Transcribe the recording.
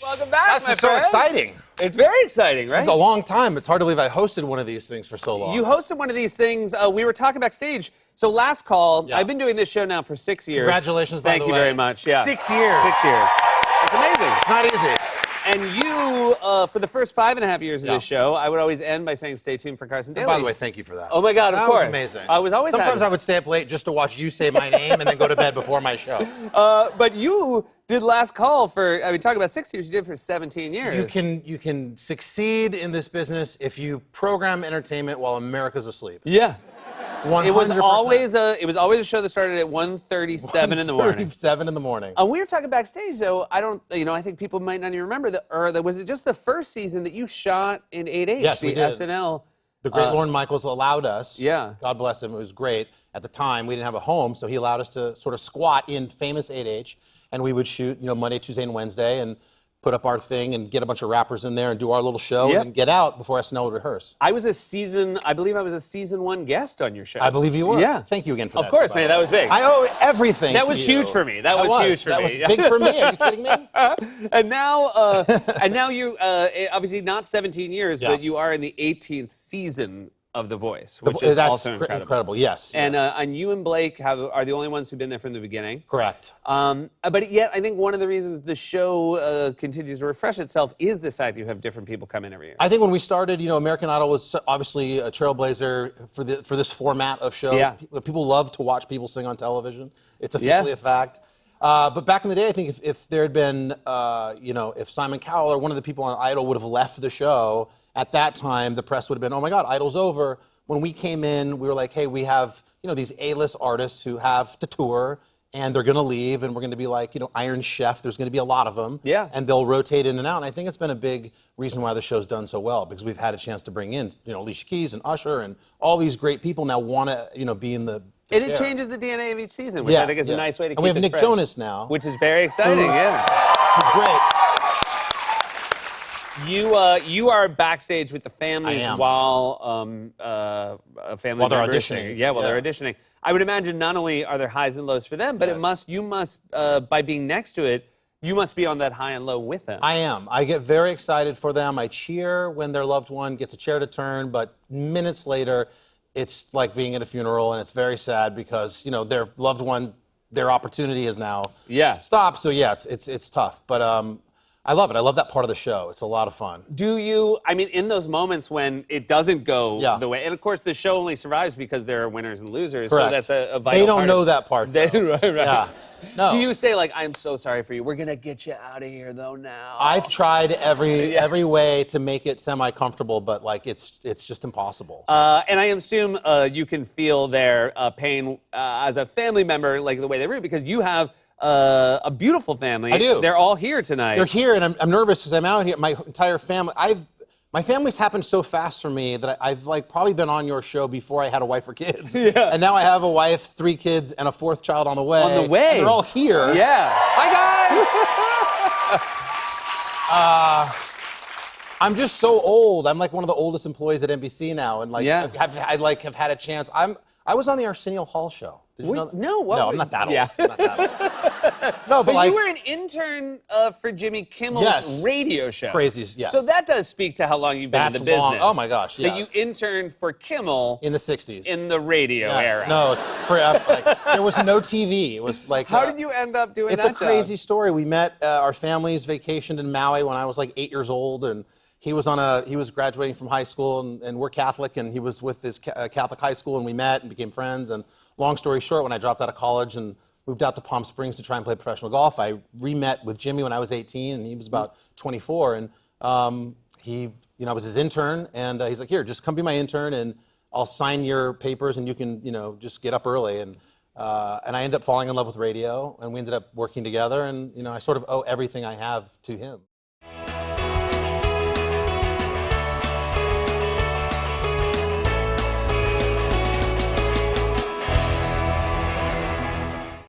Welcome back, That's so exciting. It's very exciting, right? It's a long time. It's hard to believe I hosted one of these things for so long. You hosted one of these things. We were talking backstage. So last call, Yeah. I've been doing this show now for 6 years. Congratulations, by Thank the you way. very much. Yeah. 6 years. 6 years. It's amazing. Not easy. And you, for the first 5.5 years of Yeah. this show, I would always end by saying, stay tuned for Carson Daly. And by the way, thank you for that. Oh my God, of that course. was amazing. I was always Sometimes happy. I would stay up late just to watch you say my name and then go to bed before my show. But you did last call for, I mean, talking about 6 years, you did it for 17 years. You can succeed in this business if you program entertainment while America's asleep. Yeah. 100%. It was always a show that started at 1:37 in the morning. 7 in the morning. We were talking backstage, though. I think people might not even remember was it just the first season that you shot in 8H? Yes, we the did. SNL. The great Lorne Michaels allowed us. Yeah. God bless him. It was great. At the time, we didn't have a home, so he allowed us to sort of squat in famous 8H, and we would shoot, Monday, Tuesday, and Wednesday, and put up our thing and get a bunch of rappers in there and do our little show Yep. and get out before SNL would rehearse. I believe I was a season 1 guest on your show. I believe you were. Yeah. Thank you again for that. Of course, by man. the That way. was big. I owe everything That to was you. huge for me. That was huge for that me. was big for me. Are you kidding me? And now you obviously not 17 years, Yeah. but you are in the 18th season of The Voice, which is That's also incredible. Yes. And yes. and you and Blake are the only ones who've been there from the beginning. Correct. But yet, I think one of the reasons the show continues to refresh itself is the fact you have different people come in every year. I think when we started, American Idol was obviously a trailblazer for this format of shows. Yeah. People love to watch people sing on television. It's officially Yeah. a fact. But back in the day, I think if there had been, if Simon Cowell or one of the people on Idol would have left the show, at that time, the press would have been, oh my God, Idol's over. When we came in, we were like, hey, we have, these A-list artists who have to tour, and they're going to leave, and we're going to be like, Iron Chef. There's going to be a lot of them. Yeah. And they'll rotate in and out. And I think it's been a big reason why the show's done so well, because we've had a chance to bring in, Alicia Keys and Usher and all these great people now want to, be in the And chair. it changes the DNA of each season, which I think is a nice way to keep And we have it Nick fresh. Jonas now. Which is very exciting, yeah. Who's great. You are backstage with the families I am. while a family While they're member is auditioning. singing. Yeah, while they're auditioning. I would imagine not only are there highs and lows for them, but you must by being next to it, you must be on that high and low with them. I am. I get very excited for them. I cheer when their loved one gets a chair to turn, but minutes later, it's like being at a funeral, and it's very sad because, their loved one, their opportunity is now stopped. So yeah, it's tough. But I love it. I love that part of the show. It's a lot of fun. In those moments when it doesn't go Yeah. the way, and of course the show only survives because there are winners and losers, Correct. so that's a vital They don't part know of, that part, They, though. right. Yeah. No. Do you say, like, I'm so sorry for you, we're gonna get you out of here though now? I've tried every way to make it semi-comfortable, but like it's just impossible. And I assume you can feel their pain as a family member, like the way they root, because you have a beautiful family. I do. They're all here tonight. They're here, and I'm nervous because I'm out here. My entire family. My family's happened so fast for me that I've probably been on your show before I had a wife or kids. Yeah. And now I have a wife, 3 kids, and a 4th child on the way. On the way. And they're all here. Yeah. Hi guys. I'm just so old. I'm like one of the oldest employees at NBC now, and Yeah. have had a chance. I was on the Arsenio Hall show. Did you know that? No, what? No, I'm not that old. Yeah. I'm not that old. No, but But like you were an intern for Jimmy Kimmel's Yes. radio show. Crazy, yes. So that does speak to how long you've been That's in the business. long. Oh my gosh, yeah. That you interned for Kimmel in the 60s. in the radio Yes. era. No, it's there was no TV. It was like How did you end up doing It's that a crazy job? story. We met. Our families vacationed in Maui when I was like 8 years old, and he was graduating from high school, and we're Catholic, and he was with his Catholic high school, and we met and became friends. And long story short, when I dropped out of college and moved out to Palm Springs to try and play professional golf, I re-met with Jimmy when I was 18, and he was about 24, and I was his intern, and he's like, here, just come be my intern, and I'll sign your papers, and you can, just get up early. And I ended up falling in love with radio, and we ended up working together, and I sort of owe everything I have to him.